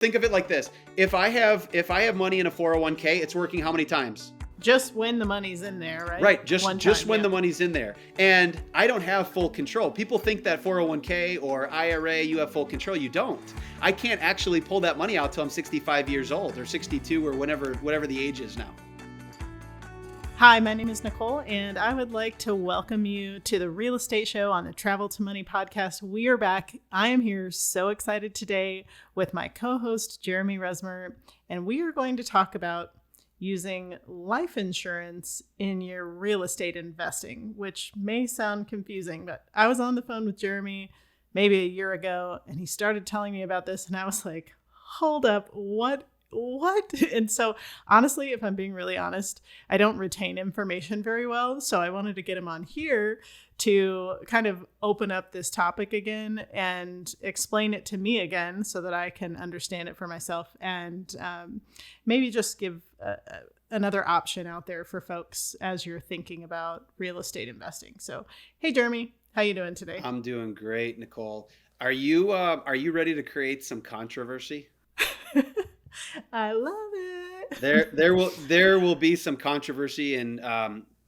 Think of it like this. If I have money in a 401k, it's working how many times? Just when the money's in there, right? Right. Just when the money's in there. And I don't have full control. People think that 401k or IRA, you have full control. You don't. I can't actually pull that money out till I'm 65 years old or 62 or whatever the age is now. Hi, my name is Nicole, and I would like to welcome you to the Real Estate Show on the Travel to Money podcast. We are back. I am here so excited today with my co-host, Jeremy Resmer, and we are going to talk about using life insurance in your real estate investing, which may sound confusing, but I was on the phone with Jeremy maybe a year ago, and he started telling me about this, and I was like, hold up, what? And so honestly, if I'm being really honest, I don't retain information very well. So I wanted to get him on here to kind of open up this topic again and explain it to me again so that I can understand it for myself and maybe just give another option out there for folks as you're thinking about real estate investing. So, hey, Jeremy, how you doing today? I'm doing great, Nicole. Are you ready to create some controversy? I love it. There will be some controversy, and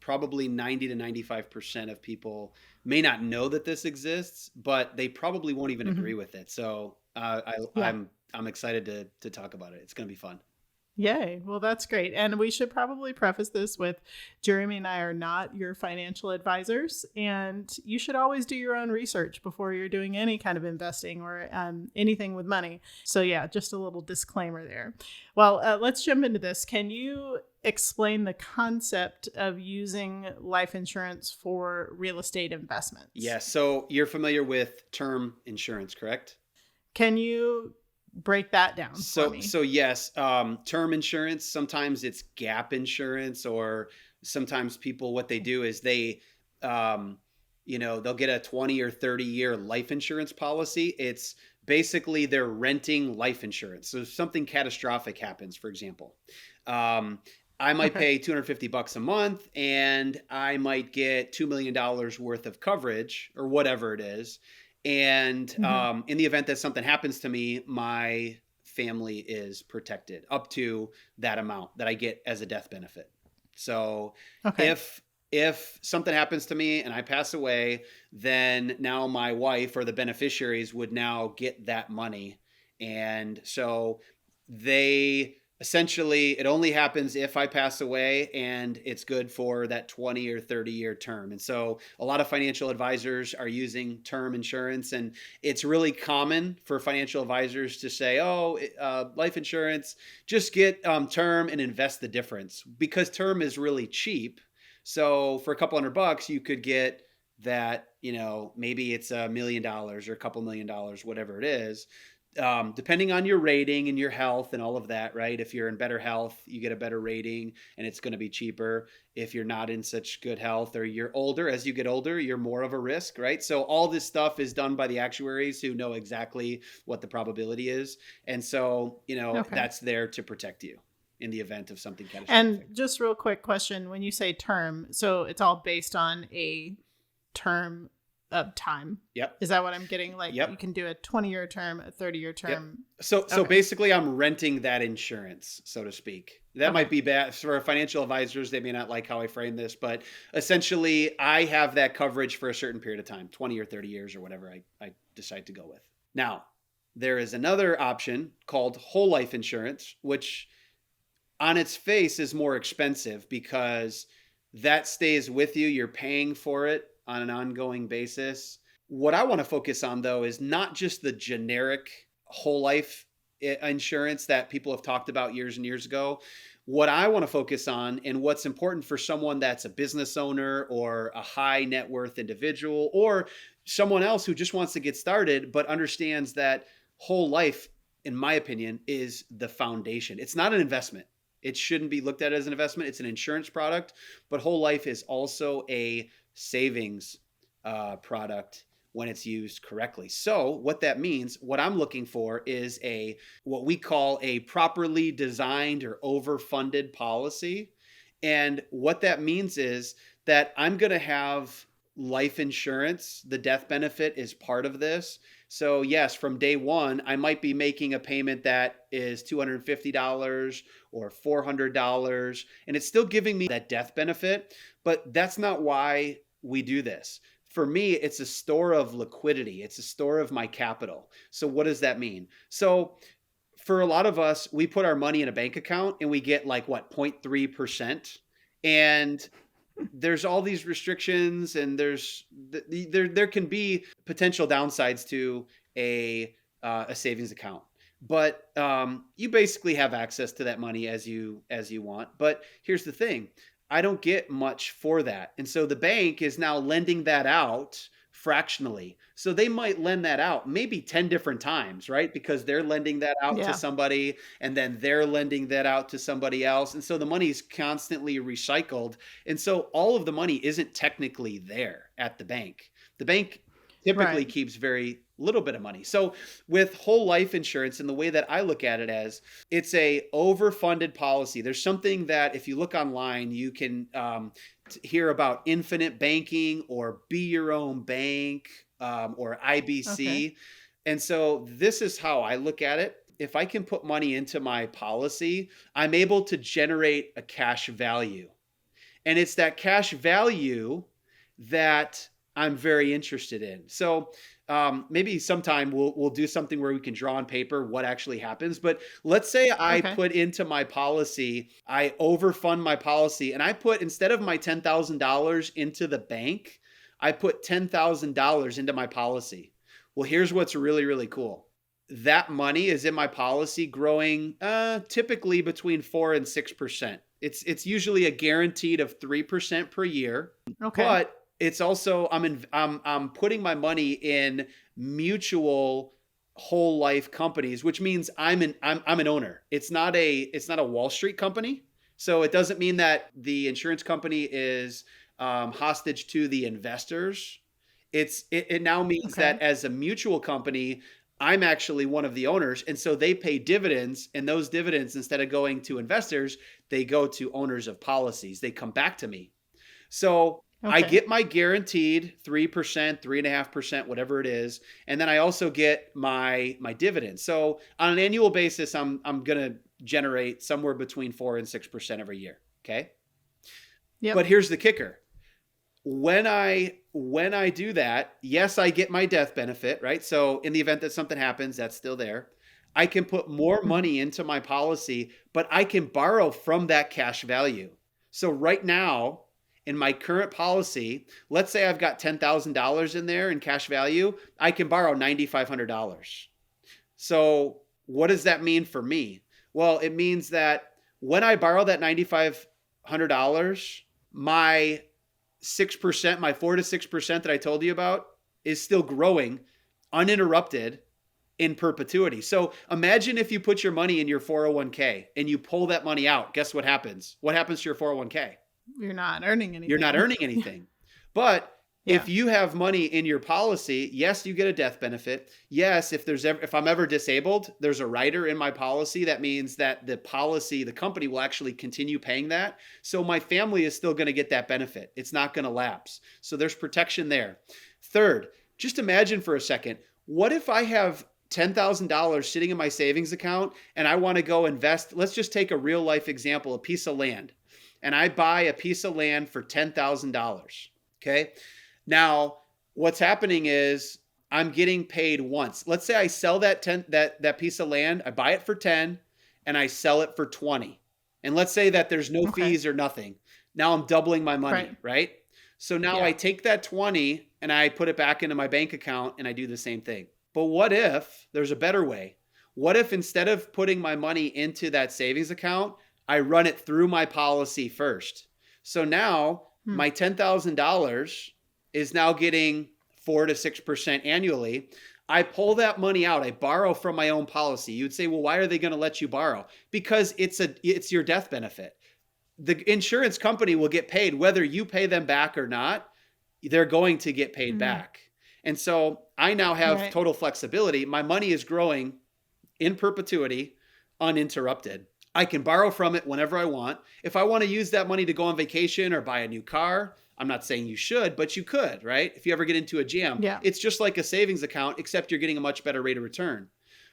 probably 90 to 95% of people may not know that this exists, but they probably won't even agree with it. So I'm excited to talk about it. It's going to be fun. Yay. Well, that's great. And we should probably preface this with Jeremy and I are not your financial advisors, and you should always do your own research before you're doing any kind of investing or anything with money. So yeah, just a little disclaimer there. Well, let's jump into this. Can you explain the concept of using life insurance for real estate investments? Yes. So you're familiar with term insurance, correct? Can you break that down for me? So yes, term insurance, sometimes it's gap insurance, or sometimes people, what they do is they, they'll get a 20 or 30 year life insurance policy. It's basically they're renting life insurance. So if something catastrophic happens, for example, I might pay $250 a month and I might get $2 million worth of coverage or whatever it is. And in the event that something happens to me, my family is protected up to that amount that I get as a death benefit. So if something happens to me and I pass away, then now my wife or the beneficiaries would now get that money. And so essentially, it only happens if I pass away, and it's good for that 20 or 30 year term. And so a lot of financial advisors are using term insurance, and it's really common for financial advisors to say, life insurance, just get term and invest the difference, because term is really cheap. So for a couple $100, you could get that, maybe it's $1 million or a couple $1 million, whatever it is. Depending on your rating and your health and all of that, right? If you're in better health, you get a better rating and it's going to be cheaper. If you're not in such good health or you're older, as you get older, you're more of a risk, right? So all this stuff is done by the actuaries who know exactly what the probability is. And so, that's there to protect you in the event of something catastrophic. And just real quick question, when you say term, so it's all based on a term of time. Yep. Is that what I'm getting? Like you can do a 20-year term, a 30-year term. Yep. So basically I'm renting that insurance, so to speak. That might be bad for financial advisors. They may not like how I frame this, but essentially I have that coverage for a certain period of time, 20 or 30 years or whatever I decide to go with. Now, there is another option called whole life insurance, which on its face is more expensive because that stays with you. You're paying for it on an ongoing basis. What I want to focus on, though, is not just the generic whole life insurance that people have talked about years and years ago. What I want to focus on, and what's important for someone that's a business owner or a high net worth individual or someone else who just wants to get started but understands that whole life, in my opinion, is the foundation. It's not an investment. It shouldn't be looked at as an investment. It's an insurance product, but whole life is also a savings product when it's used correctly. So what that means, what I'm looking for is what we call a properly designed or overfunded policy. And what that means is that I'm going to have life insurance. The death benefit is part of this. So yes, from day one, I might be making a payment that is $250 or $400, and it's still giving me that death benefit, but that's not why we do this. For me, it's a store of liquidity. It's a store of my capital. So what does that mean? So for a lot of us, we put our money in a bank account and we get like what, 0.3%. And there's all these restrictions, and there can be potential downsides to a savings account. But you basically have access to that money as you want. But here's the thing. I don't get much for that. And so the bank is now lending that out fractionally. So they might lend that out maybe 10 different times, right? Because they're lending that out to Yeah. somebody, and then they're lending that out to somebody else. And so the money is constantly recycled. And so all of the money isn't technically there at the bank. The bank typically Right. keeps very little bit of money. So with whole life insurance, and the way that I look at it as, it's a overfunded policy. There's something that if you look online, you can hear about infinite banking or be your own bank, or Okay. IBC. And so this is how I look at it. If I can put money into my policy, I'm able to generate a cash value. And it's that cash value that I'm very interested in. So maybe sometime we'll do something where we can draw on paper what actually happens. But let's say I Okay. put into my policy, I overfund my policy, and I put, instead of my $10,000 into the bank, I put $10,000 into my policy. Well, here's what's really, really cool. That money is in my policy growing typically between 4 and 6%. It's usually a guaranteed of 3% per year, Okay. but it's also I'm putting my money in mutual whole life companies, which means I'm an owner. It's not a Wall Street company, so it doesn't mean that the insurance company is hostage to the investors. It now means Okay. that as a mutual company, I'm actually one of the owners, and so they pay dividends, and those dividends, instead of going to investors, they go to owners of policies. They come back to me. So I Okay. get my guaranteed 3%, 3.5%, whatever it is, and then I also get my dividends. So on an annual basis, I'm gonna generate somewhere between 4 and 6% every year. Okay, but Yep. here's the kicker: when I do that, yes, I get my death benefit, right? So in the event that something happens, that's still there. I can put more Mhm. money into my policy, but I can borrow from that cash value. So right now, in my current policy, let's say I've got $10,000 in there in cash value, I can borrow $9,500. So what does that mean for me? Well, it means that when I borrow that $9,500, my 6%, my 4 to 6% that I told you about, is still growing uninterrupted in perpetuity. So imagine if you put your money in your 401k and you pull that money out. Guess what happens? What happens to your 401k? You're not earning You're not anything. earning anything. But Yeah. if you have money in your policy, yes, you get a death benefit. Yes, if I'm ever disabled, there's a rider in my policy. That means that the company will actually continue paying that. So my family is still going to get that benefit. It's not going to lapse. So there's protection there. Third, just imagine for a second, what if I have $10,000 sitting in my savings account and I want to go invest? Let's just take a real life example, a piece of land. And I buy a piece of land for $10,000. Okay. Now, what's happening is I'm getting paid once. Let's say I sell that piece of land, I buy it for 10 and I sell it for 20. And let's say that there's no Okay. fees or nothing. Now I'm doubling my Right. money, right? So now I Yeah. take that 20 and I put it back into my bank account and I do the same thing. But what if there's a better way? What if instead of putting my money into that savings account, I run it through my policy first? So now Hmm. my $10,000 is now getting 4 to 6% annually. I pull that money out. I borrow from my own policy. You'd say, well, why are they going to let you borrow? Because it's your death benefit. The insurance company will get paid whether you pay them back or not. They're going to get paid Mm. back. And so I now have Right. total flexibility. My money is growing in perpetuity, uninterrupted. I can borrow from it whenever I want. If I want to use that money to go on vacation or buy a new car, I'm not saying you should, but you could, right? If you ever get into a jam, Yeah. it's just like a savings account, except you're getting a much better rate of return.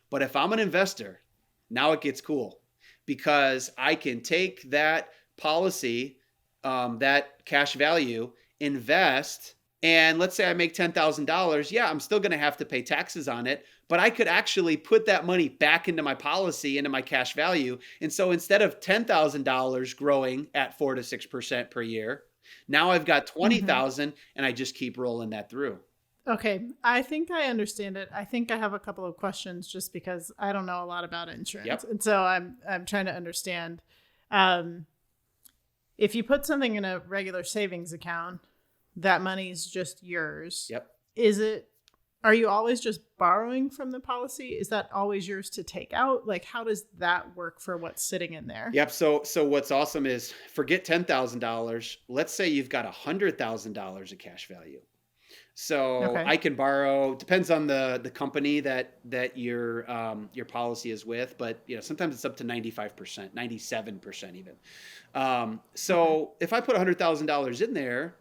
But if I'm an investor, now it gets cool because I can take that policy, that cash value, invest, and let's say I make $10,000. Yeah, I'm still going to have to pay taxes on it, but I could actually put that money back into my policy, into my cash value. And so instead of $10,000 growing at 4 to 6% per year, now I've got 20,000 and I just keep rolling that through. Okay, I think I understand it. I think I have a couple of questions just because I don't know a lot about insurance. Yep. And so I'm trying to understand. If you put something in a regular savings account, that money's just yours. Yep. Are you always just borrowing from the policy? Is that always yours to take out? Like, how does that work for what's sitting in there? Yep. So what's awesome is forget $10,000. Let's say you've got $100,000 of cash value. So Okay. I can borrow, depends on the company that your policy is with, but sometimes it's up to 95%, 97% even. So if I put $100,000 in there,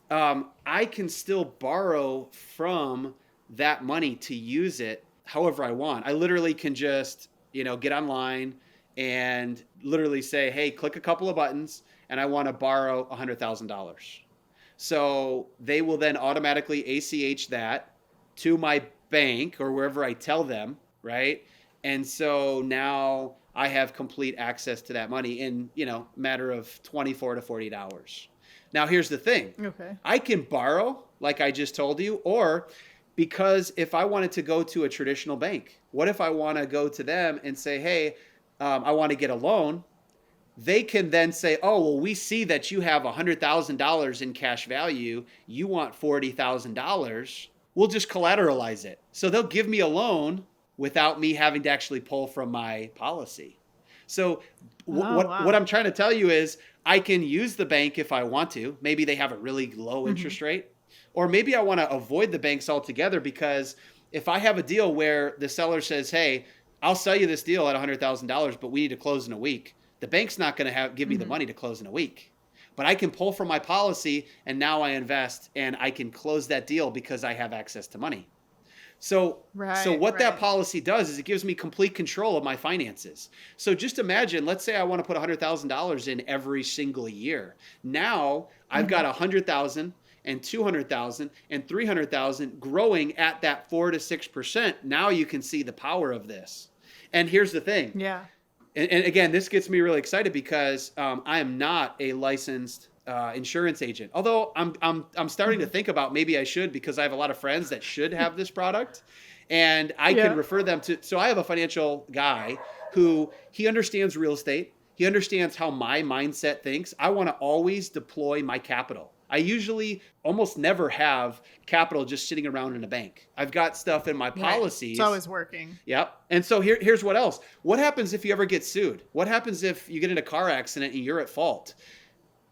I can still borrow from that money to use it however I want. I literally can just, get online and literally say, hey, click a couple of buttons and I want to borrow $100,000. So they will then automatically ACH that to my bank or wherever I tell them, right? And so now I have complete access to that money in, matter of 24 to 48 hours. Now, here's the thing. Okay. I can borrow, like I just told you, or because if I wanted to go to a traditional bank, what if I want to go to them and say, hey, I want to get a loan? They can then say, oh, well, we see that you have $100,000 in cash value. You want $40,000. We'll just collateralize it. So they'll give me a loan without me having to actually pull from my policy. So what I'm trying to tell you is I can use the bank if I want to. Maybe they have a really low interest rate. Or maybe I want to avoid the banks altogether because if I have a deal where the seller says, hey, I'll sell you this deal at $100,000, but we need to close in a week. The bank's not going to give me the money to close in a week. But I can pull from my policy and now I invest and I can close that deal because I have access to money. So what that policy does is it gives me complete control of my finances. So just imagine, let's say I want to put $100,000 in every single year. Now I've got $100,000 and $200,000 and $300,000 growing at that 4 to 6%. Now you can see the power of this. And here's the thing. Yeah. And again, this gets me really excited because I am not a licensed insurance agent. Although I'm starting to think about maybe I should because I have a lot of friends that should have this product, and I can refer them to. So I have a financial guy who he understands real estate. He understands how my mindset thinks. I want to always deploy my capital. I usually almost never have capital just sitting around in a bank. I've got stuff in my policies. It's always working. Yep. And so here's what else. What happens if you ever get sued? What happens if you get in a car accident and you're at fault?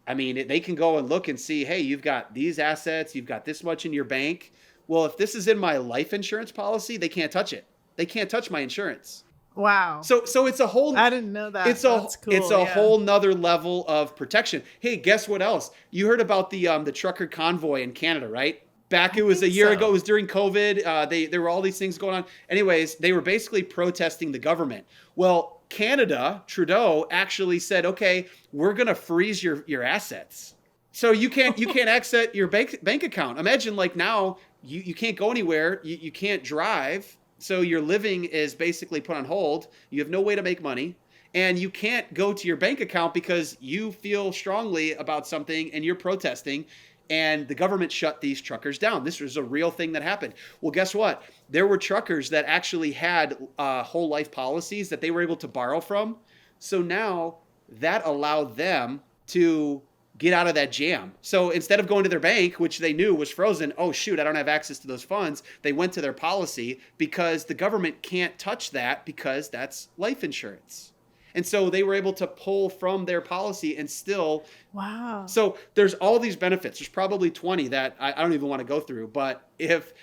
I mean, they can go and look and see, hey, you've got these assets, you've got this much in your bank. Well, if this is in my life insurance policy, they can't touch it. They can't touch my insurance. Wow. So it's a whole. I didn't know that. It's That's a whole nother level of protection. Hey, guess what else? You heard about the trucker convoy in Canada, right? Back it was a year ago. It was during COVID. There were all these things going on. Anyways, they were basically protesting the government. Well, Canada, Trudeau actually said, okay, we're going to freeze your assets. So you can't access your bank account. Imagine like now you can't go anywhere. You can't drive. So your living is basically put on hold. You have no way to make money. And you can't go to your bank account because you feel strongly about something and you're protesting. And the government shut these truckers down. This was a real thing that happened. Well, guess what? There were truckers that actually had whole life policies that they were able to borrow from. So now that allowed them to get out of that jam. So instead of going to their bank, which they knew was frozen, oh shoot, I don't have access to those funds. They went to their policy because the government can't touch that because that's life insurance. And so they were able to pull from their policy and still. Wow. So there's all these benefits. There's probably 20 that I don't even want to go through. But if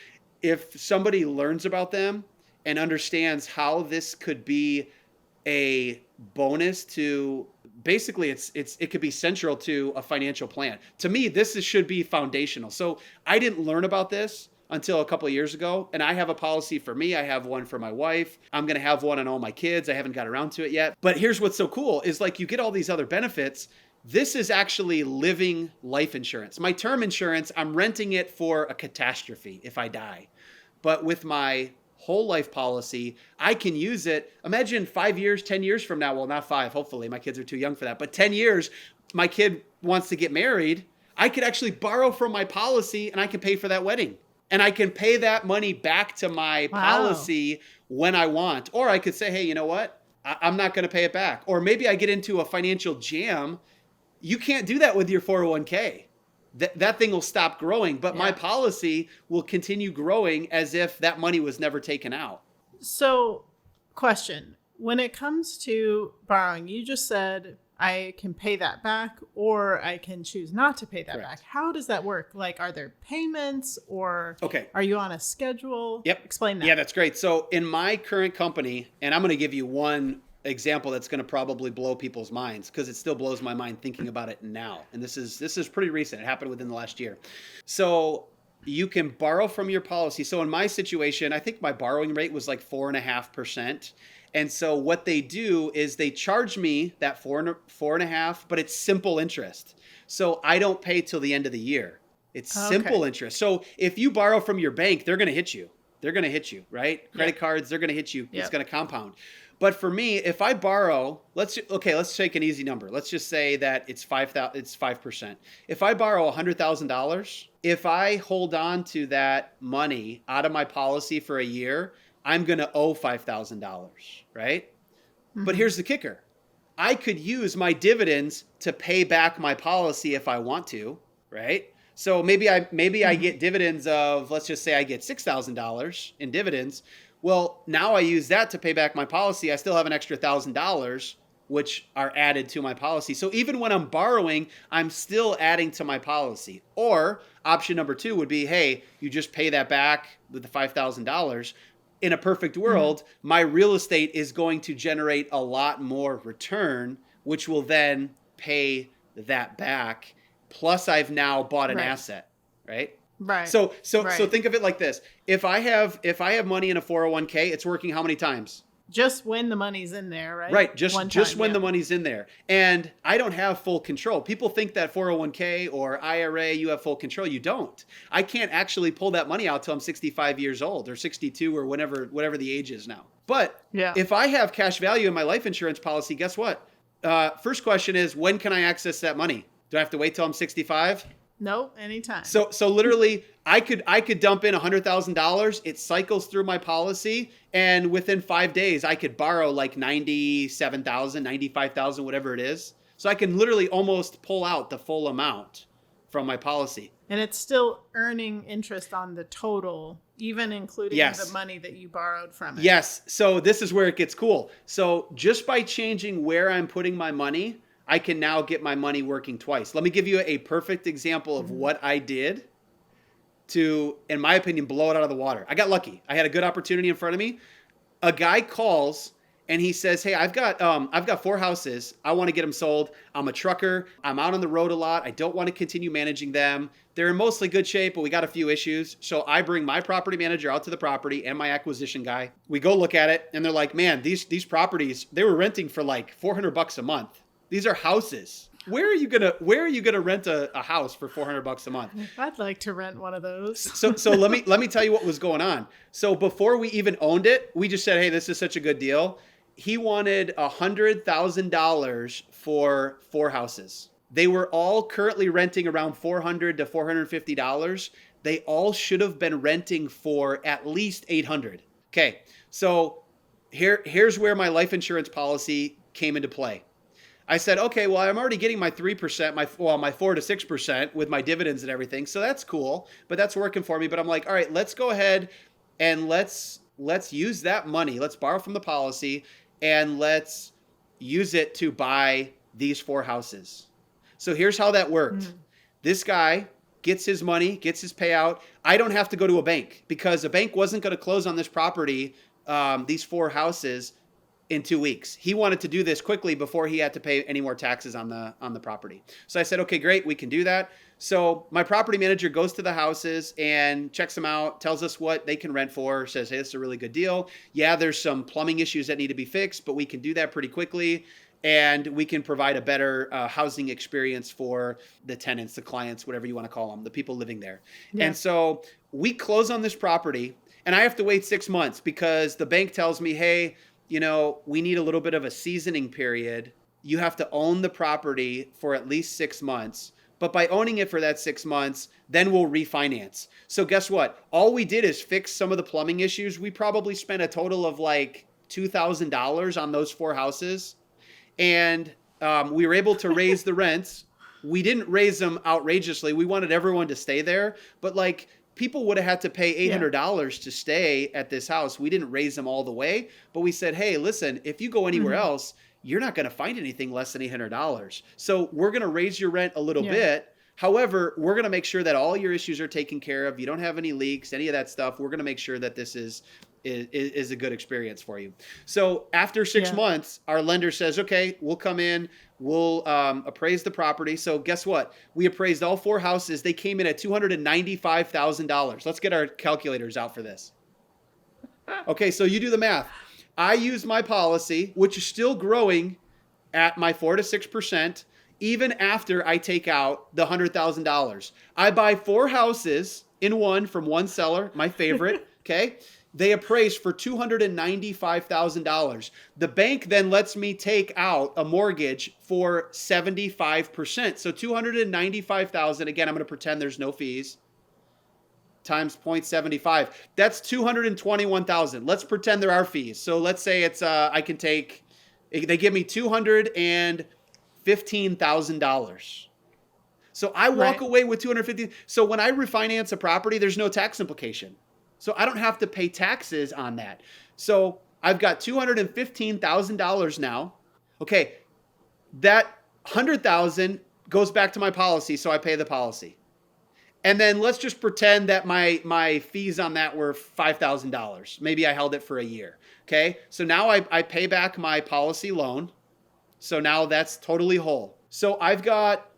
somebody learns about them and understands how this could be a bonus to basically it could be central to a financial plan. To me, should be foundational. So I didn't learn about this until a couple of years ago. And I have a policy for me. I have one for my wife. I'm going to have one on all my kids. I haven't got around to it yet. But here's what's so cool is like you get all these other benefits. This is actually living life insurance. My term insurance, I'm renting it for a catastrophe if I die. But with my whole life policy, I can use it. Imagine 5 years, 10 years from now. Well, not 5, hopefully. My kids are too young for that. But 10 years, my kid wants to get married. I could actually borrow from my policy and I can pay for that wedding. And I can pay that money back to my policy when I want. Or I could say, hey, you know what? I'm not going to pay it back. Or maybe I get into a financial jam. You can't do that with your 401k. That thing will stop growing, but my policy will continue growing as if that money was never taken out. So, question. When it comes to borrowing, you just said I can pay that back or I can choose not to pay that Correct. back. How does that work? Like, are there payments or are you on a schedule? Yep. Explain that. Yeah, that's great. So in my current company, and I'm going to give you one example that's going to probably blow people's minds because it still blows my mind thinking about it now. And this is pretty recent. It happened within the last year. So you can borrow from your policy. So in my situation, I think my borrowing rate was like 4.5%. And so what they do is they charge me that 4.5, but it's simple interest. So I don't pay till the end of the year. It's simple interest. So if you borrow from your bank, they're going to hit you. They're going to hit you, right? Credit cards, they're going to hit you. It's going to compound. But for me, if I borrow, let's take an easy number. Let's just say that it's 5%. If I borrow $100,000, if I hold on to that money out of my policy for a year, I'm going to owe $5,000, right? Mm-hmm. But here's the kicker. I could use my dividends to pay back my policy if I want to, right? So maybe I get dividends of, let's just say I get $6,000 in dividends. Well, now I use that to pay back my policy. I still have an extra $1,000, which are added to my policy. So even when I'm borrowing, I'm still adding to my policy. Or option number 2 would be, hey, you just pay that back with the $5,000. In a perfect world, my real estate is going to generate a lot more return, which will then pay that back. Plus, I've now bought an asset, right? Right. So think of it like this: if I have money in a 401k, it's working how many times? Just when the money's in there, right? Right. Just when the money's in there, and I don't have full control. People think that 401k or IRA, you have full control. You don't. I can't actually pull that money out till I'm 65 years old or 62 or whatever the age is now. But if I have cash value in my life insurance policy, guess what? First question is, when can I access that money? Do I have to wait till I'm 65? No, anytime. So literally, I could dump in $100,000. It cycles through my policy, and within 5 days, I could borrow like $97,000, $95,000, whatever it is. So I can literally almost pull out the full amount from my policy. And it's still earning interest on the total, even including the money that you borrowed from it. Yes. So this is where it gets cool. So just by changing where I'm putting my money, I can now get my money working twice. Let me give you a perfect example of what I did to, in my opinion, blow it out of the water. I got lucky. I had a good opportunity in front of me. A guy calls and he says, hey, I've got 4 houses. I want to get them sold. I'm a trucker. I'm out on the road a lot. I don't want to continue managing them. They're in mostly good shape, but we got a few issues. So I bring my property manager out to the property and my acquisition guy. We go look at it and they're like, man, these properties, they were renting for like $400 a month. These are houses. Where are you gonna rent a house for $400 a month? I'd like to rent one of those. So let me tell you what was going on. So before we even owned it, we just said, hey, this is such a good deal. He wanted $100,000 for 4 houses. They were all currently renting around $400 to $450. They all should have been renting for at least $800. Okay, so here's where my life insurance policy came into play. I said, okay, well, I'm already getting my 3%, my 4 to 6% with my dividends and everything. So that's cool, but that's working for me. But I'm like, all right, let's go ahead and let's use that money. Let's borrow from the policy and let's use it to buy these 4 houses. So here's how that worked. This guy gets his money, gets his payout. I don't have to go to a bank because a bank wasn't going to close on this property, these 4 houses, in 2 weeks. He wanted to do this quickly before he had to pay any more taxes on the property. So I said, okay, great, we can do that. So my property manager goes to the houses and checks them out, tells us what they can rent for, says, hey, this is a really good deal. Yeah, there's some plumbing issues that need to be fixed, but we can do that pretty quickly. And we can provide a better housing experience for the tenants, the clients, whatever you want to call them, the people living there. Yeah. And so we close on this property, and I have to wait 6 months because the bank tells me, hey, we need a little bit of a seasoning period. You have to own the property for at least 6 months. But by owning it for that 6 months, then we'll refinance. So guess what? All we did is fix some of the plumbing issues. We probably spent a total of like $2,000 on those 4 houses. And we were able to raise the rents. We didn't raise them outrageously. We wanted everyone to stay there. But like people would have had to pay $800 to stay at this house. We didn't raise them all the way. But we said, hey, listen, if you go anywhere else, you're not going to find anything less than $800. So we're going to raise your rent a little bit. However, we're going to make sure that all your issues are taken care of. You don't have any leaks, any of that stuff. We're going to make sure that this is a good experience for you. So after 6 months, our lender says, okay, we'll come in, we'll appraise the property. So guess what? We appraised all 4 houses. They came in at $295,000. Let's get our calculators out for this. Okay, so you do the math. I use my policy, which is still growing at my 4 to 6%, even after I take out the $100,000. I buy 4 houses in one from one seller, my favorite, okay? They appraised for $295,000. The bank then lets me take out a mortgage for 75%. So $295,000, again, I'm going to pretend there's no fees, times 0.75. That's $221,000. Let's pretend there are fees. So let's say it's I can take, they give me $215,000. So I walk away with $250,000. So when I refinance a property, there's no tax implication. So I don't have to pay taxes on that. So I've got $215,000 now. Okay, that $100,000 goes back to my policy, so I pay the policy. And then let's just pretend that my fees on that were $5,000. Maybe I held it for a year. Okay, so now I pay back my policy loan. So now that's totally whole. So I've got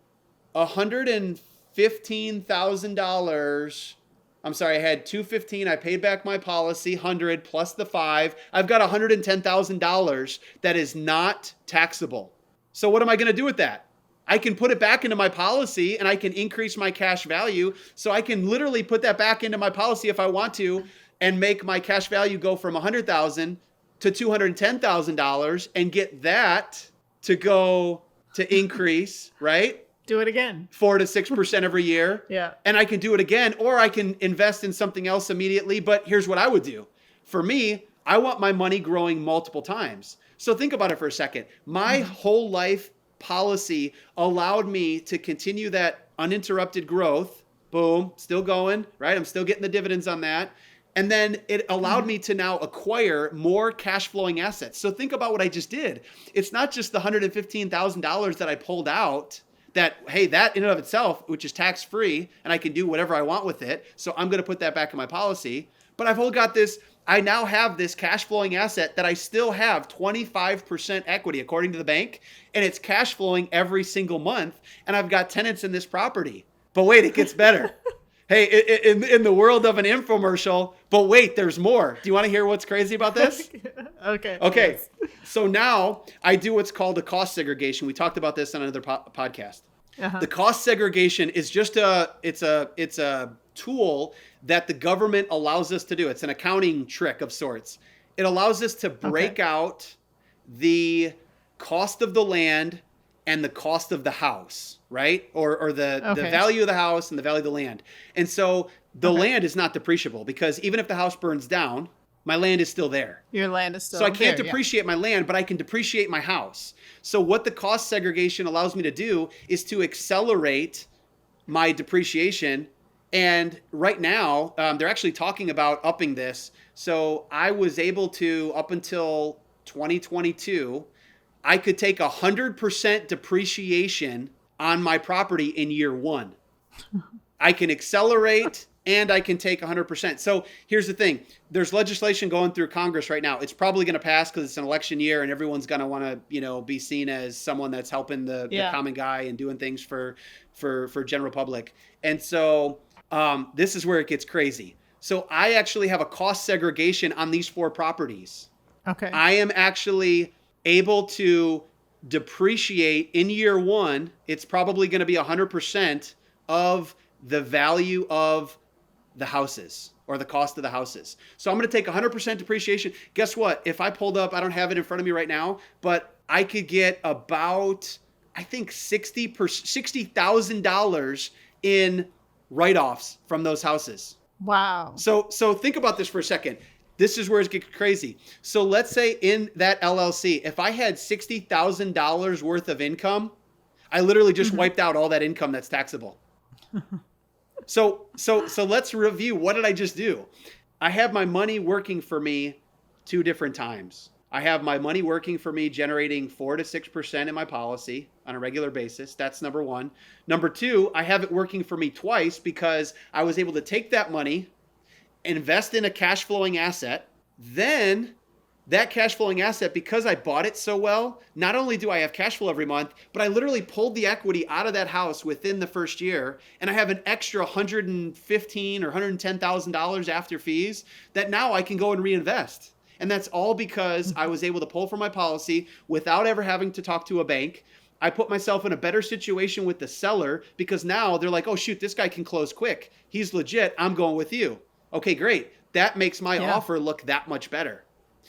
$115,000. I'm sorry, I had $215,000. I paid back my policy, $100,000 plus the $5,000. I've got $110,000 that is not taxable. So what am I going to do with that? I can put it back into my policy and I can increase my cash value. So I can literally put that back into my policy if I want to and make my cash value go from $100,000 to $210,000 and get that to go to increase, right? Do it again. 4 to 6% every year. Yeah. And I can do it again, or I can invest in something else immediately. But here's what I would do. For me, I want my money growing multiple times. So think about it for a second. My whole life policy allowed me to continue that uninterrupted growth. Boom, still going, right? I'm still getting the dividends on that. And then it allowed me to now acquire more cash flowing assets. So think about what I just did. It's not just the $115,000 that I pulled out that, hey, that in and of itself, which is tax free, and I can do whatever I want with it. So I'm going to put that back in my policy. But I've all got this. I now have this cash flowing asset that I still have 25% equity according to the bank. And it's cash flowing every single month. And I've got tenants in this property. But wait, it gets better. Hey, in the world of an infomercial, but wait, there's more. Do you want to hear what's crazy about this? Okay. Yes. So now I do what's called a cost segregation. We talked about this on another podcast. The cost segregation is just it's a tool that the government allows us to do. It's an accounting trick of sorts. It allows us to break out the cost of the land and the cost of the house, right? Or the value of the house and the value of the land. And so the land is not depreciable because even if the house burns down, my land is still there. Your land is still there. So I can't depreciate my land, but I can depreciate my house. So what the cost segregation allows me to do is to accelerate my depreciation. And right now, they're actually talking about upping this. So I was able to, up until 2022, I could take 100% depreciation on my property in year 1. I can accelerate and I can take 100%. So here's the thing. There's legislation going through Congress right now. It's probably going to pass because it's an election year and everyone's going to want to, be seen as someone that's helping the common guy and doing things for general public. And so this is where it gets crazy. So I actually have a cost segregation on these 4 properties. Okay. I am actually able to depreciate in year 1. It's probably going to be 100% of the value of the houses or the cost of the houses. So I'm going to take 100% depreciation. Guess what? If I pulled up, I don't have it in front of me right now, but I could get about, I think $60,000 in write-offs from those houses. Wow. So think about this for a second. This is where it gets crazy. So let's say in that LLC, if I had $60,000 worth of income, I literally just wiped out all that income that's taxable. So let's review. What did I just do? I have my money working for me 2 different times. I have my money working for me generating 4 to 6% in my policy on a regular basis. That's number 1. Number 2, I have it working for me twice because I was able to take that money, invest in a cash flowing asset. Then that cash flowing asset, because I bought it so well, not only do I have cash flow every month, but I literally pulled the equity out of that house within the first year. And I have an extra $115,000 or $110,000 after fees that now I can go and reinvest. And that's all because I was able to pull from my policy without ever having to talk to a bank. I put myself in a better situation with the seller because now they're like, oh, shoot, this guy can close quick. He's legit. I'm going with you. Okay, great. That makes my offer look that much better.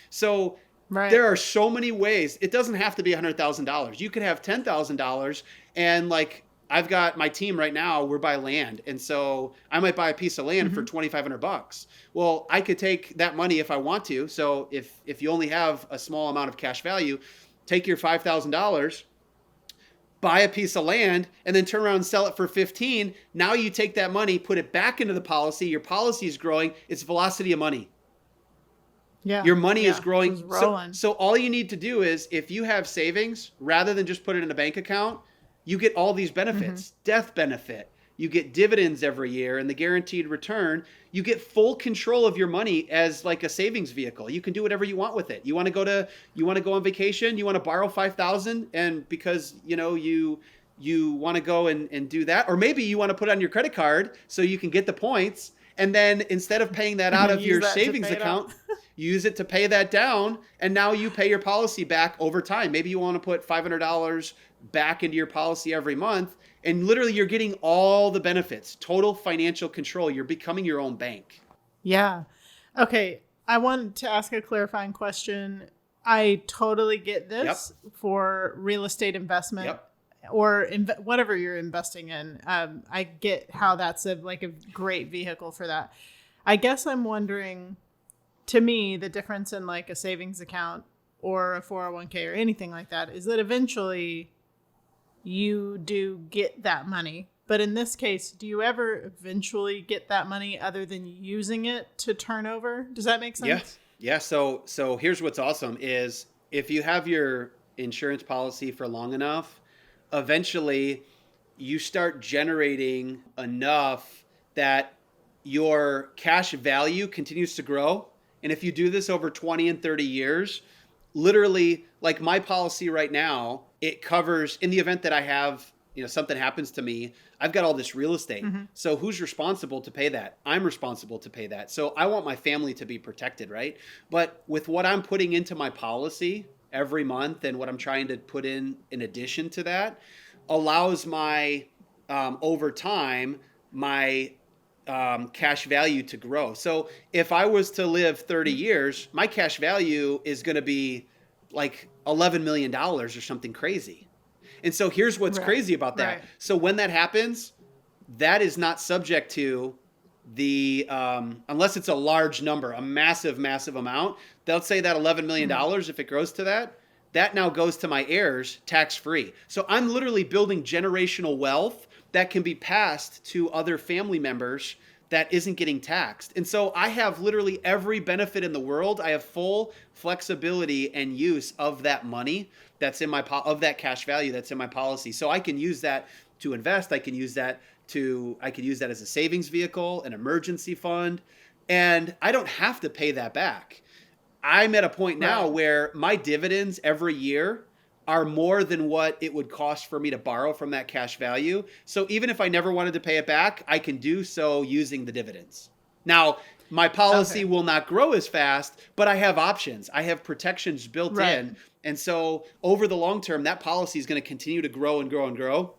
So there are so many ways. It doesn't have to be $100,000. You could have $10,000 and like I've got my team right now, we're by land. And so I might buy a piece of land for $2,500. Well, I could take that money if I want to. So if you only have a small amount of cash value, take your $5,000, buy a piece of land, and then turn around and sell it for 15. Now you take that money, put it back into the policy. Your policy is growing. It's velocity of money. Yeah. Your money is growing. So all you need to do is if you have savings, rather than just put it in a bank account, you get all these benefits. Death benefit. You get dividends every year and the guaranteed return. You get full control of your money as like a savings vehicle. You can do whatever you want with it. You want to go on vacation, you want to borrow $5,000 and because you want to go and do that, or maybe you want to put it on your credit card so you can get the points. And then instead of paying that out of your savings account, use it to pay that down. And now you pay your policy back over time. Maybe you want to put $500 back into your policy every month. And literally you're getting all the benefits, total financial control. You're becoming your own bank. Yeah. Okay. I wanted to ask a clarifying question. I totally get this for real estate investment. Or whatever you're investing in. I get how that's a great vehicle for that. I guess I'm wondering, to me, the difference in like a savings account or a 401k or anything like that is that eventually you do get that money. But in this case, do you ever eventually get that money other than using it to turn over? Does that make sense? Yeah. So here's what's awesome is if you have your insurance policy for long enough, eventually you start generating enough that your cash value continues to grow. And if you do this over 20 and 30 years, literally like my policy right now, it covers in the event that I have, something happens to me, I've got all this real estate. So who's responsible to pay that? I'm responsible to pay that. So I want my family to be protected, right? But with what I'm putting into my policy every month and what I'm trying to put in addition to that allows my, over time, my cash value to grow. So if I was to live 30 years, my cash value is going to be like $11 million or something crazy. And so here's what's crazy about that. Right. So when that happens, that is not subject to the, unless it's a large number, a massive, massive amount, they'll say that $11 million, if it grows to that now goes to my heirs tax-free. So I'm literally building generational wealth that can be passed to other family members that isn't getting taxed. And so I have literally every benefit in the world. I have full flexibility and use of that money that's in my, of that cash value that's in my policy. So I can use that to invest. I can use that I could use that as a savings vehicle, an emergency fund, and I don't have to pay that back. I'm at a point now where my dividends every year are more than what it would cost for me to borrow from that cash value. So even if I never wanted to pay it back, I can do so using the dividends. Now, my policy will not grow as fast, but I have options. I have protections built in. And so over the long term, that policy is going to continue to grow and grow and grow.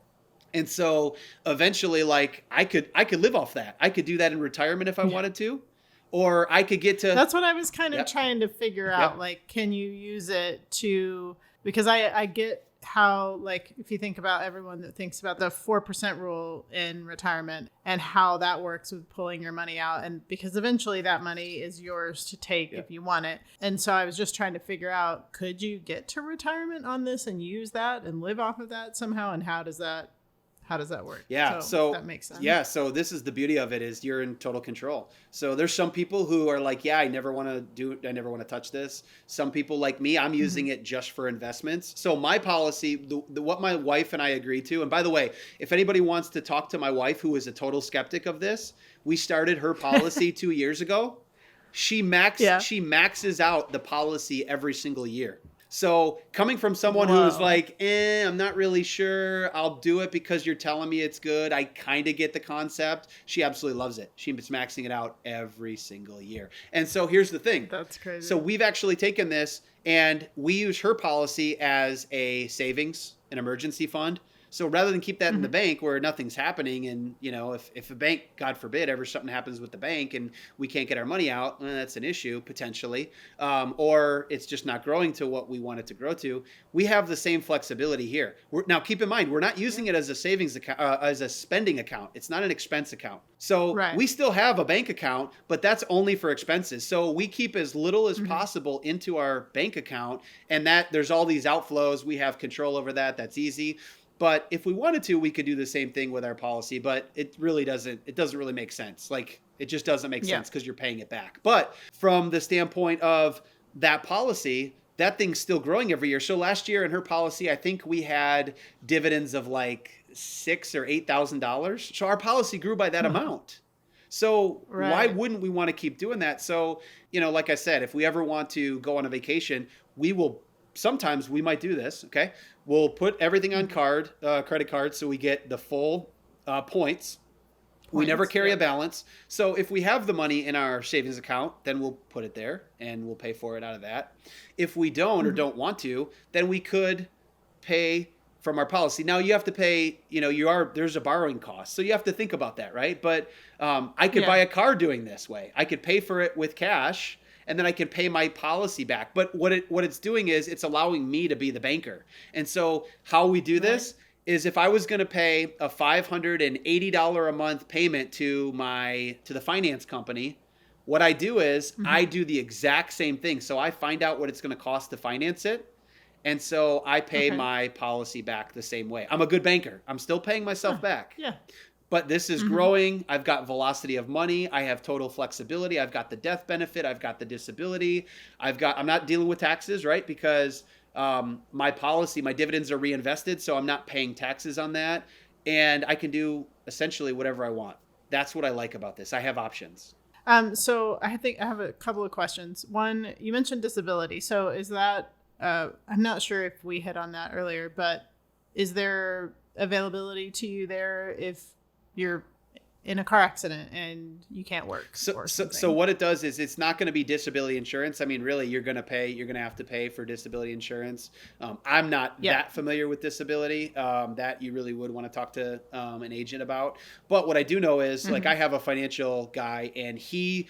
And so eventually, like I could live off that. I could do that in retirement if I wanted to, or I could get to. That's what I was kind of trying to figure out. Like, can you use it to, because I get how, like, if you think about everyone that thinks about the 4% rule in retirement and how that works with pulling your money out. And because eventually that money is yours to take if you want it. And so I was just trying to figure out, could you get to retirement on this and use that and live off of that somehow? And how does that work? Yeah. So that makes sense. Yeah. So this is the beauty of it, is you're in total control. So there's some people who are like, I never want to touch this. Some people like me, I'm using it just for investments. So my policy, what my wife and I agreed to, and by the way, if anybody wants to talk to my wife, who is a total skeptic of this, we started her policy 2 years ago. She maxes out the policy every single year. So coming from someone who is like, I'm not really sure, I'll do it because you're telling me it's good, I kind of get the concept. She absolutely loves it. She's maxing it out every single year. And so here's the thing. That's crazy. So we've actually taken this and we use her policy as a savings, an emergency fund. So rather than keep that in the bank where nothing's happening, and if a bank, God forbid, ever something happens with the bank and we can't get our money out, that's an issue potentially, or it's just not growing to what we want it to grow to. We have the same flexibility here. Now, keep in mind, we're not using it as a savings account, as a spending account. It's not an expense account. So we still have a bank account, but that's only for expenses. So we keep as little as possible into our bank account, and that there's all these outflows. We have control over that. That's easy. But if we wanted to, we could do the same thing with our policy, but it doesn't really make sense. Like, it just doesn't make sense because you're paying it back. But from the standpoint of that policy, that thing's still growing every year. So last year in her policy, I think we had dividends of like $6,000 or $8,000. So our policy grew by that amount. So why wouldn't we want to keep doing that? So, like I said, if we ever want to go on a vacation, sometimes we might do this. Okay. We'll put everything on credit card. So we get the full points. We never carry a balance. So if we have the money in our savings account, then we'll put it there and we'll pay for it out of that. If we don't or don't want to, then we could pay from our policy. Now you have to pay, there's a borrowing cost. So you have to think about that, right? But I could buy a car doing this way. I could pay for it with cash, and then I can pay my policy back. But what it's doing is it's allowing me to be the banker. And so how we do this is, if I was going to pay a $580 a month payment to the finance company, what I do is I do the exact same thing. So I find out what it's going to cost to finance it. And so I pay my policy back the same way. I'm a good banker. I'm still paying myself back. Yeah. But this is growing. I've got velocity of money. I have total flexibility. I've got the death benefit. I've got the disability. I'm not dealing with taxes, right? Because my dividends are reinvested, so I'm not paying taxes on that. And I can do essentially whatever I want. That's what I like about this. I have options. So I think I have a couple of questions. One, you mentioned disability. So is that, I'm not sure if we hit on that earlier, but is there availability to you there if you're in a car accident and you can't work? So what it does is, it's not going to be disability insurance. I mean, really, you're going to have to pay for disability insurance. I'm not that familiar with disability, that you really would want to talk to an agent about. But what I do know is, like, I have a financial guy, and he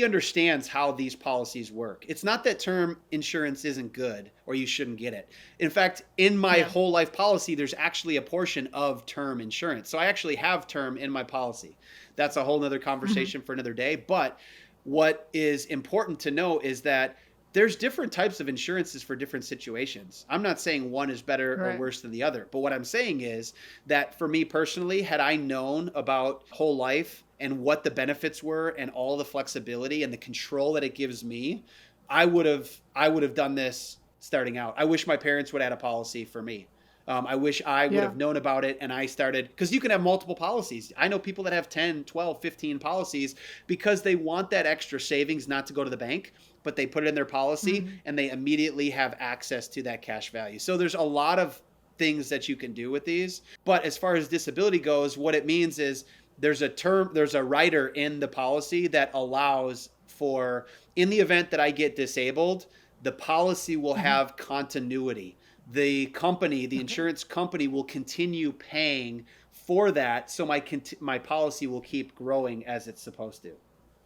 understands how these policies work. It's not that term insurance isn't good or you shouldn't get it. In fact, in my whole life policy, there's actually a portion of term insurance. So I actually have term in my policy. That's a whole nother conversation for another day. But what is important to know is that there's different types of insurances for different situations. I'm not saying one is better or worse than the other. But what I'm saying is that for me personally, had I known about whole life and what the benefits were and all the flexibility and the control that it gives me, I would have done this starting out. I wish my parents would add a policy for me. I wish I would have known about it, and I started, because you can have multiple policies. I know people that have 10, 12, 15 policies because they want that extra savings not to go to the bank, but they put it in their policy and they immediately have access to that cash value. So there's a lot of things that you can do with these. But as far as disability goes, what it means is there's a rider in the policy that allows for, in the event that I get disabled, the policy will have continuity. The company, the insurance company, will continue paying for that, so my policy will keep growing as it's supposed to.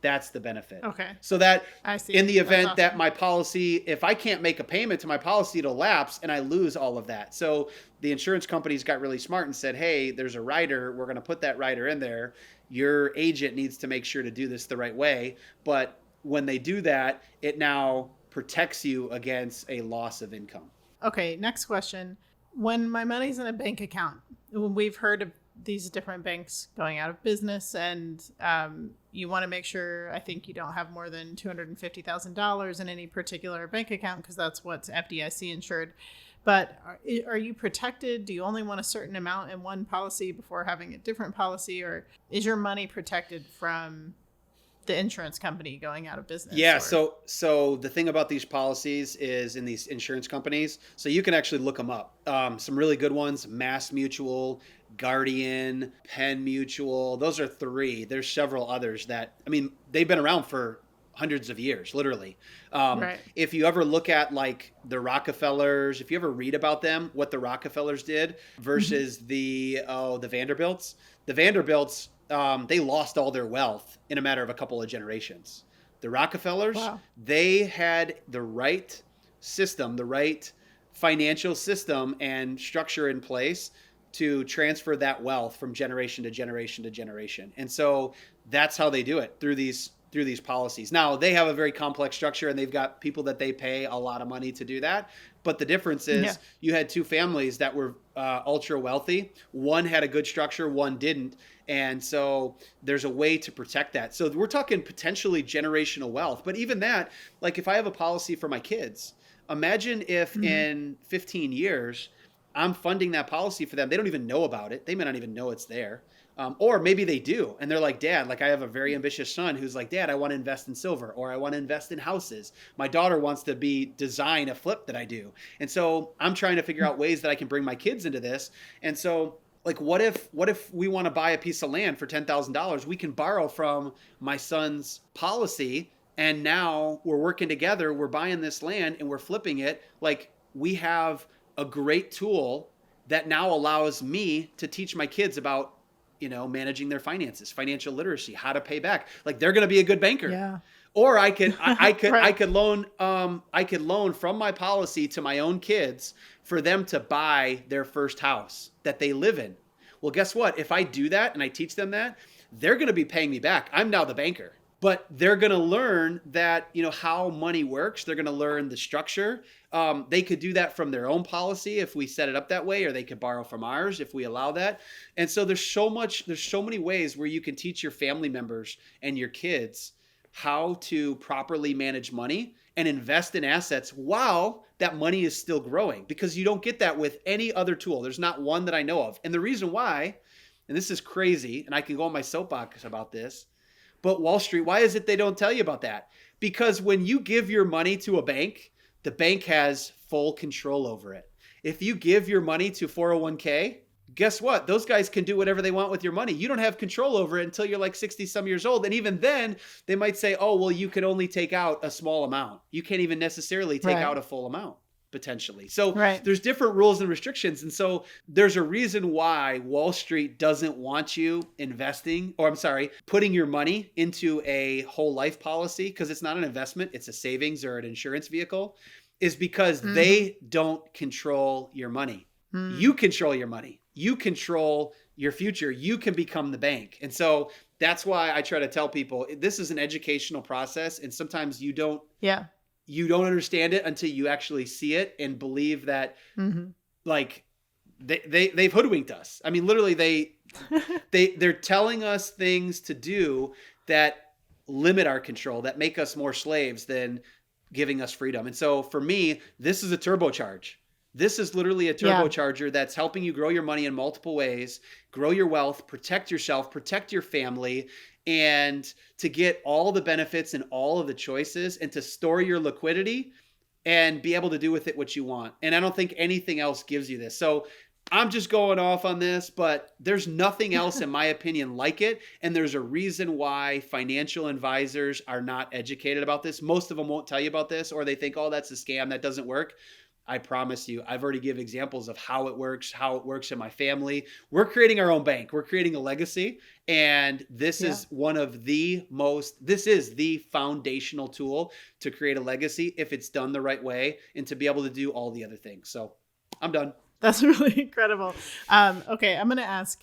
That's the benefit. Okay. So that I see. in the event awesome. that my policy, if I can't make a payment to my policy, it'll lapse and I lose all of that. So the insurance companies got really smart and said, hey, there's a rider. We're going to put that rider in there. Your agent needs to make sure to do this the right way. But when they do that, it now protects you against a loss of income. Okay, next question. When my money's in a bank account, we've heard of these different banks going out of business, and you want to make sure, I think, you don't have more than $250,000 in any particular bank account because that's what's FDIC insured. But are you protected? Do you only want a certain amount in one policy before having a different policy, or is your money protected from the insurance company going out of business? Yeah. So the thing about these policies is, in these insurance companies, so you can actually look them up. Some really good ones: Mass Mutual, Guardian, Penn Mutual. Those are three. There's several others that, I mean, they've been around for hundreds of years, literally. Right. If you ever look at like the Rockefellers, if you ever read about them, what the Rockefellers did versus the Vanderbilts, they lost all their wealth in a matter of a couple of generations. The Rockefellers, they had the right system, the right financial system and structure in place to transfer that wealth from generation to generation to generation. And so that's how they do it, through these policies. Now, they have a very complex structure, and they've got people that they pay a lot of money to do that. But the difference is you had two families that were ultra wealthy. One had a good structure, one didn't. And so there's a way to protect that. So we're talking potentially generational wealth. But even that, like if I have a policy for my kids, imagine if in 15 years, I'm funding that policy for them. They don't even know about it. They may not even know it's there. Or maybe they do. And they're like, Dad, like I have a very ambitious son who's like, Dad, I want to invest in silver, or I want to invest in houses. My daughter wants to design a flip that I do. And so I'm trying to figure out ways that I can bring my kids into this. And so like, what if we want to buy a piece of land for $10,000? We can borrow from my son's policy. And now we're working together. We're buying this land and we're flipping it. Like, we have a great tool that now allows me to teach my kids about, managing their finances, financial literacy, how to pay back. Like, they're going to be a good banker. Yeah. Or I could Right. I could loan from my policy to my own kids for them to buy their first house that they live in. Well, guess what? If I do that and I teach them that, they're going to be paying me back. I'm now the banker. But they're going to learn that, how money works. They're going to learn the structure. They could do that from their own policy if we set it up that way, or they could borrow from ours if we allow that. And so there's so many ways where you can teach your family members and your kids how to properly manage money and invest in assets while that money is still growing, because you don't get that with any other tool. There's not one that I know of. And the reason why, and this is crazy, and I can go on my soapbox about this, but Wall Street, why is it they don't tell you about that? Because when you give your money to a bank, the bank has full control over it. If you give your money to 401k, guess what? Those guys can do whatever they want with your money. You don't have control over it until you're like 60 some years old. And even then, they might say, oh, well, you can only take out a small amount. You can't even necessarily take out a full amount, potentially. So there's different rules and restrictions. And so there's a reason why Wall Street doesn't want you putting your money into a whole life policy, because it's not an investment, it's a savings or an insurance vehicle, is because they don't control your money. You control your money. You control your future. You can become the bank. And so that's why I try to tell people this is an educational process. And sometimes you don't understand it until you actually see it and believe that like they've hoodwinked us. I mean, literally they're telling us things to do that limit our control, that make us more slaves than giving us freedom. And so for me, this is a turbocharge. This is literally a Yeah. turbocharger that's helping you grow your money in multiple ways, grow your wealth, protect yourself, protect your family, and to get all the benefits and all of the choices and to store your liquidity and be able to do with it what you want. And I don't think anything else gives you this. So I'm just going off on this, but there's nothing else, in my opinion, like it. And there's a reason why financial advisors are not educated about this. Most of them won't tell you about this, or they think, oh, that's a scam, that doesn't work. I promise you, I've already given examples of how it works in my family. We're creating our own bank. We're creating a legacy. And this Yeah. is this is the foundational tool to create a legacy if it's done the right way and to be able to do all the other things. So I'm done. That's really incredible. Okay, I'm going to ask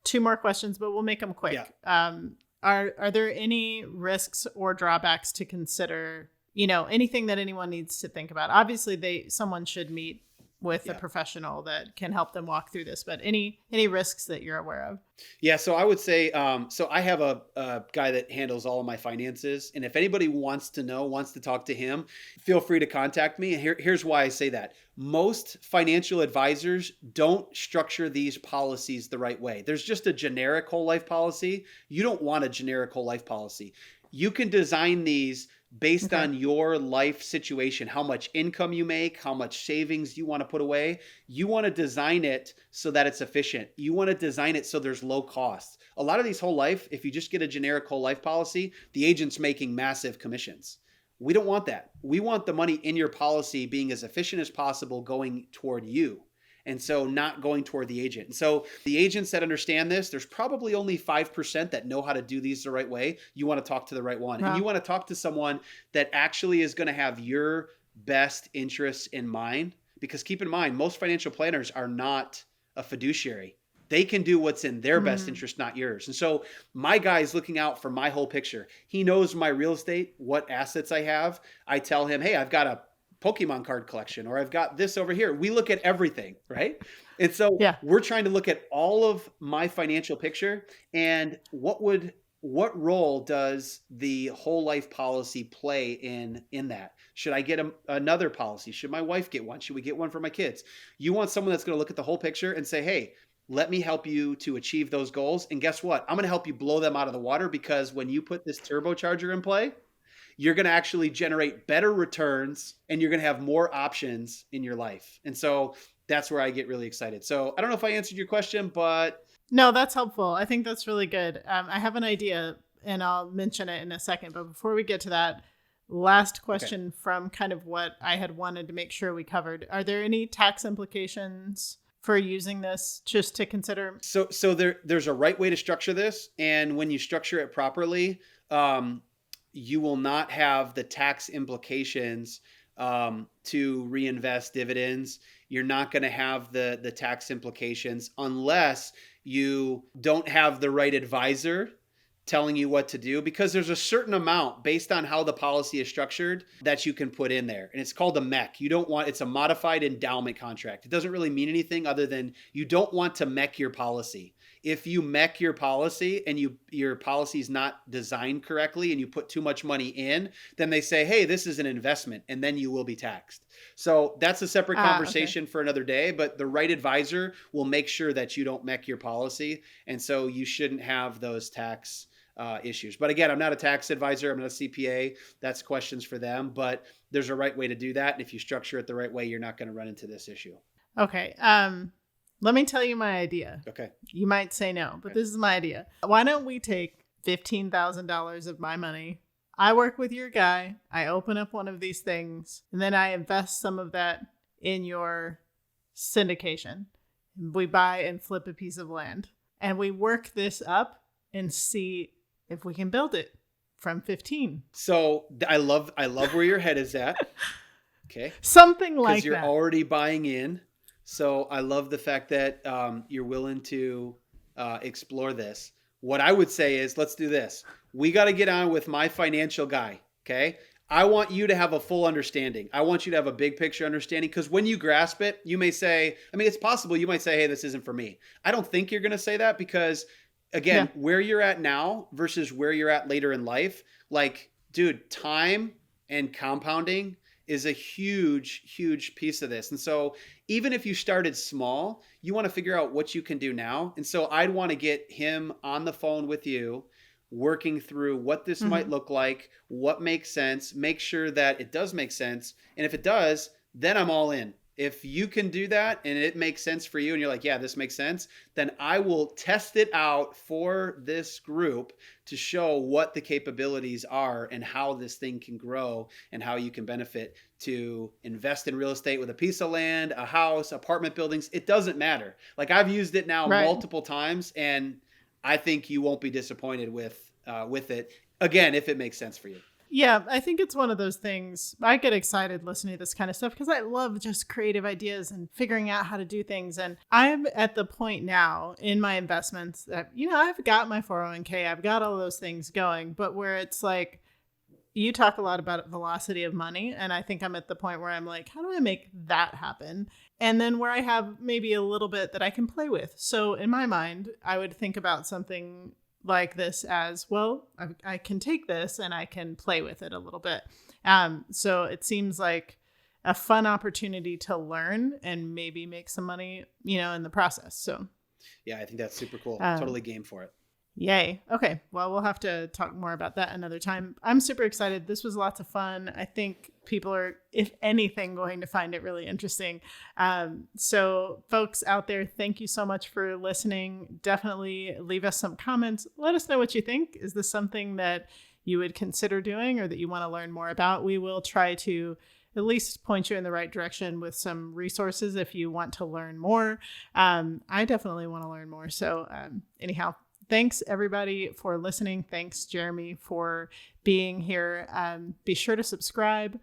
two more questions, but we'll make them quick. Yeah. Are there any risks or drawbacks to consider? Anything that anyone needs to think about? Obviously, someone should meet with a professional that can help them walk through this. But any risks that you're aware of? Yeah, so I would say, so I have a guy that handles all of my finances, and if anybody wants to talk to him, feel free to contact me. And here's why I say that. Most financial advisors don't structure these policies the right way. There's just a generic whole life policy. You don't want a generic whole life policy. You can design these based on your life situation, how much income you make, how much savings you want to put away. You want to design it so that it's efficient. You want to design it so there's low costs. A lot of these whole life, if you just get a generic whole life policy, the agent's making massive commissions. We don't want that. We want the money in your policy being as efficient as possible going toward you. And so not going toward the agent. And so the agents that understand this, there's probably only 5% that know how to do these the right way. You want to talk to the right one. Wow. And you want to talk to someone that actually is going to have your best interests in mind. Because keep in mind, most financial planners are not a fiduciary. They can do what's in their best interest, not yours. And so my guy is looking out for my whole picture. He knows my real estate, what assets I have. I tell him, hey, I've got a Pokemon card collection, or I've got this over here. We look at everything, right? And so we're trying to look at all of my financial picture and what role does the whole life policy play in that? Should I get another policy? Should my wife get one? Should we get one for my kids? You want someone that's going to look at the whole picture and say, hey, let me help you to achieve those goals. And guess what? I'm going to help you blow them out of the water, because when you put this turbocharger in play, you're going to actually generate better returns and you're going to have more options in your life. And so that's where I get really excited. So I don't know if I answered your question, but. No, that's helpful. I think that's really good. I have an idea and I'll mention it in a second. But before we get to that, last question from kind of what I had wanted to make sure we covered. Are there any tax implications for using this just to consider? So there's a right way to structure this. And when you structure it properly, you will not have the tax implications to reinvest dividends. You're not going to have the tax implications unless you don't have the right advisor telling you what to do, because there's a certain amount based on how the policy is structured that you can put in there. And it's called a MEC. It's a modified endowment contract. It doesn't really mean anything other than you don't want to MEC your policy. If you MEC your policy and your policy is not designed correctly and you put too much money in, then they say, hey, this is an investment, and then you will be taxed. So that's a separate conversation for another day, but the right advisor will make sure that you don't MEC your policy. And so you shouldn't have those tax issues. But again, I'm not a tax advisor. I'm not a CPA. That's questions for them, but there's a right way to do that. And if you structure it the right way, you're not going to run into this issue. Okay. Let me tell you my idea. Okay. You might say no, but this is my idea. Why don't we take $15,000 of my money? I work with your guy. I open up one of these things, and then I invest some of that in your syndication. We buy and flip a piece of land, and we work this up and see if we can build it from 15. So I love where your head is at. Okay. Something like that. Because you're already buying in. So I love the fact that you're willing to explore this. What I would say is, let's do this. We got to get on with my financial guy. Okay. I want you to have a full understanding. I want you to have a big picture understanding, because when you grasp it, you may say, it's possible you might say, hey, this isn't for me. I don't think you're going to say that, because again, where you're at now versus where you're at later in life, like, dude, time and compounding is a huge, huge piece of this. And so even if you started small, you want to figure out what you can do now. And so I'd want to get him on the phone with you, working through what this might look like, what makes sense, make sure that it does make sense. And if it does, then I'm all in. If you can do that and it makes sense for you and you're like, yeah, this makes sense, then I will test it out for this group to show what the capabilities are and how this thing can grow and how you can benefit to invest in real estate with a piece of land, a house, apartment buildings. It doesn't matter. Like I've used it now multiple times, and I think you won't be disappointed with it. Again, if it makes sense for you. Yeah, I think it's one of those things. I get excited listening to this kind of stuff because I love just creative ideas and figuring out how to do things. And I'm at the point now in my investments that, I've got my 401k, I've got all those things going, but where it's like, you talk a lot about velocity of money. And I think I'm at the point where I'm like, how do I make that happen? And then where I have maybe a little bit that I can play with. So in my mind, I would think about something like this as, well, I can take this and I can play with it a little bit. So it seems like a fun opportunity to learn and maybe make some money, in the process. So yeah, I think that's super cool. Totally game for it. Yay. Okay. Well, we'll have to talk more about that another time. I'm super excited. This was lots of fun. I think people are, if anything, going to find it really interesting. So folks out there, thank you so much for listening. Definitely leave us some comments. Let us know what you think. Is this something that you would consider doing or that you want to learn more about? We will try to at least point you in the right direction with some resources if you want to learn more. I definitely want to learn more. So anyhow, thanks everybody for listening. Thanks, Jeremy, for being here. Be sure to subscribe,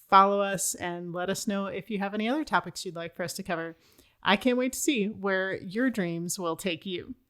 follow us, and let us know if you have any other topics you'd like for us to cover. I can't wait to see where your dreams will take you.